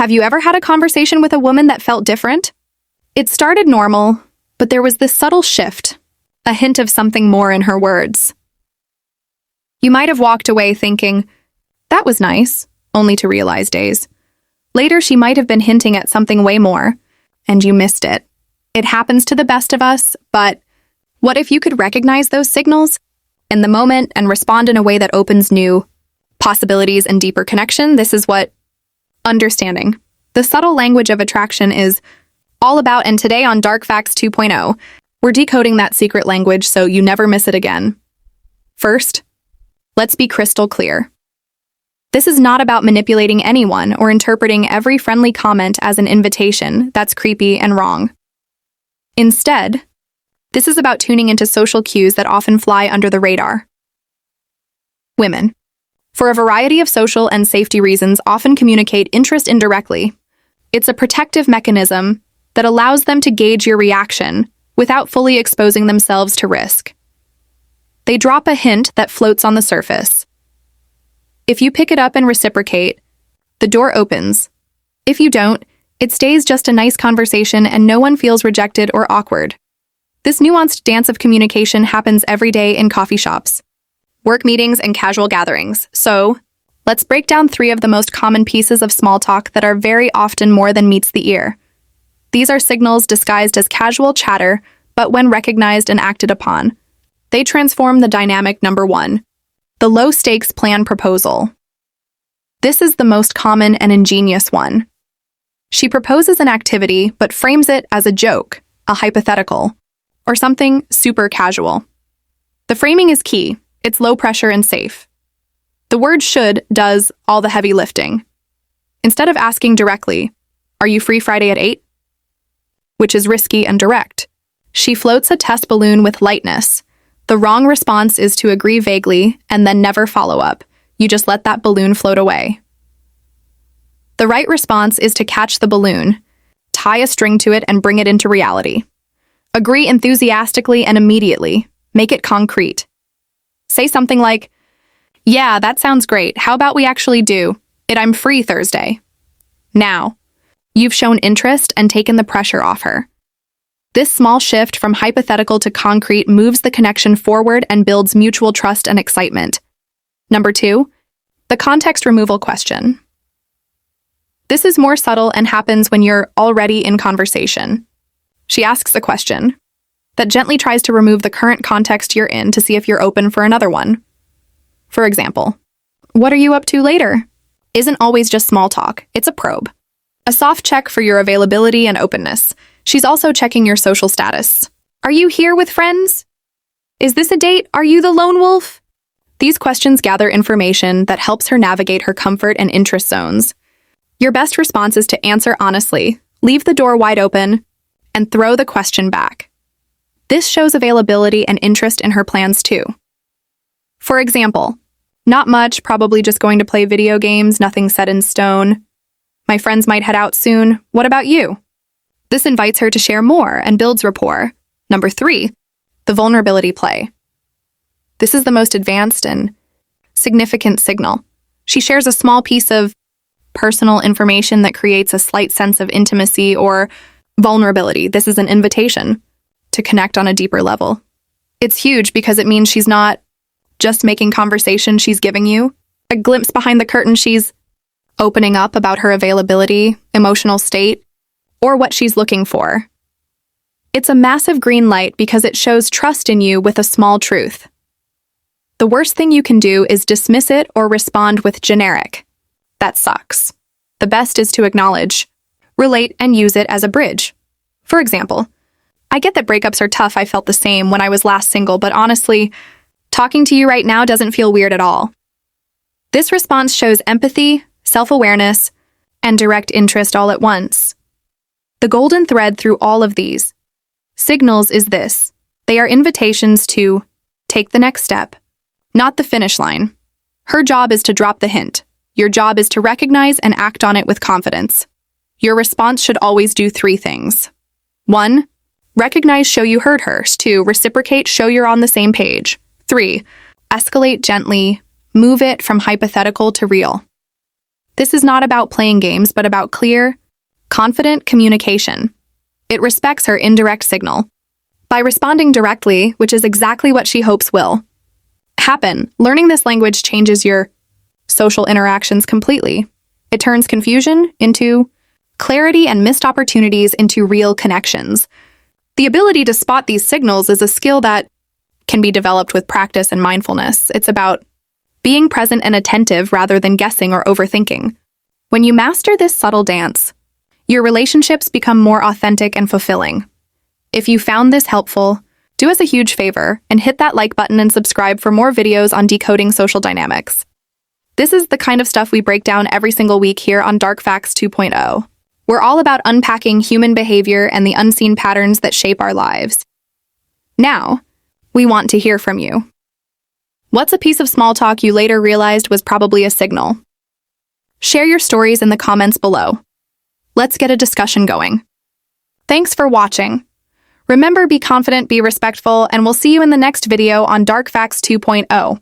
Have you ever had a conversation with a woman that felt different? It started normal, but there was this subtle shift, a hint of something more in her words. You might have walked away thinking, that was nice, only to realize days later she might have been hinting at something way more, and you missed it. It happens to the best of us, but what if you could recognize those signals in the moment and respond in a way that opens new possibilities and deeper connection? This is what understanding the subtle language of attraction is all about, and today on Dark Facts 2.0, we're decoding that secret language so you never miss it again. First, let's be crystal clear. This is not about manipulating anyone or interpreting every friendly comment as an invitation that's creepy and wrong. Instead, this is about tuning into social cues that often fly under the radar. Women, for a variety of social and safety reasons, often communicate interest indirectly. It's a protective mechanism that allows them to gauge your reaction without fully exposing themselves to risk. They drop a hint that floats on the surface. If you pick it up and reciprocate, the door opens. If you don't, it stays just a nice conversation and no one feels rejected or awkward. This nuanced dance of communication happens every day in coffee shops, work meetings, and casual gatherings. So, let's break down 3 of the most common pieces of small talk that are very often more than meets the ear. These are signals disguised as casual chatter, but when recognized and acted upon, they transform the dynamic. Number 1. The low-stakes plan proposal. This is the most common and ingenious one. She proposes an activity, but frames it as a joke, a hypothetical, or something super casual. The framing is key. It's low pressure and safe. The word should does all the heavy lifting. Instead of asking directly, "Are you free Friday at 8?" which is risky and direct, she floats a test balloon with lightness. The wrong response is to agree vaguely and then never follow up. You just let that balloon float away. The right response is to catch the balloon, tie a string to it, and bring it into reality. Agree enthusiastically and immediately. Make it concrete. Say something like, "Yeah, that sounds great. How about we actually do it? I'm free Thursday." Now, you've shown interest and taken the pressure off her. This small shift from hypothetical to concrete moves the connection forward and builds mutual trust and excitement. Number 2, the context removal question. This is more subtle and happens when you're already in conversation. She asks a question that gently tries to remove the current context you're in to see if you're open for another one. For example, "What are you up to later?" isn't always just small talk, it's a probe. A soft check for your availability and openness. She's also checking your social status. Are you here with friends? Is this a date? Are you the lone wolf? These questions gather information that helps her navigate her comfort and interest zones. Your best response is to answer honestly, leave the door wide open, and throw the question back. This shows availability and interest in her plans too. For example, "Not much, probably just going to play video games, nothing set in stone. My friends might head out soon. What about you?" This invites her to share more and builds rapport. Number 3, the vulnerability play. This is the most advanced and significant signal. She shares a small piece of personal information that creates a slight sense of intimacy or vulnerability. This is an invitation to connect on a deeper level. It's huge because it means she's not just making conversation, she's giving you a glimpse behind the curtain. She's opening up about her availability, emotional state, or what she's looking for. It's a massive green light because it shows trust in you with a small truth. The worst thing you can do is dismiss it or respond with generic, "That sucks." The best is to acknowledge, relate, and use it as a bridge. For example, "I get that breakups are tough. I felt the same when I was last single, but honestly, talking to you right now doesn't feel weird at all." This response shows empathy, self-awareness, and direct interest all at once. The golden thread through all of these signals is this: they are invitations to take the next step, not the finish line. Her job is to drop the hint. Your job is to recognize and act on it with confidence. Your response should always do 3 things. 1, recognize, show you heard her. 2, reciprocate, show you're on the same page. 3, escalate gently, move it from hypothetical to real. This is not about playing games, but about clear, confident communication. It respects her indirect signal. By responding directly, which is exactly what she hopes will happen, learning this language changes your social interactions completely. It turns confusion into clarity and missed opportunities into real connections. The ability to spot these signals is a skill that can be developed with practice and mindfulness. It's about being present and attentive rather than guessing or overthinking. When you master this subtle dance, your relationships become more authentic and fulfilling. If you found this helpful, do us a huge favor and hit that like button and subscribe for more videos on decoding social dynamics. This is the kind of stuff we break down every single week here on Dark Facts 2.0. We're all about unpacking human behavior and the unseen patterns that shape our lives. Now, we want to hear from you. What's a piece of small talk you later realized was probably a signal? Share your stories in the comments below. Let's get a discussion going. Thanks for watching. Remember, be confident, be respectful, and we'll see you in the next video on Dark Facts 2.0.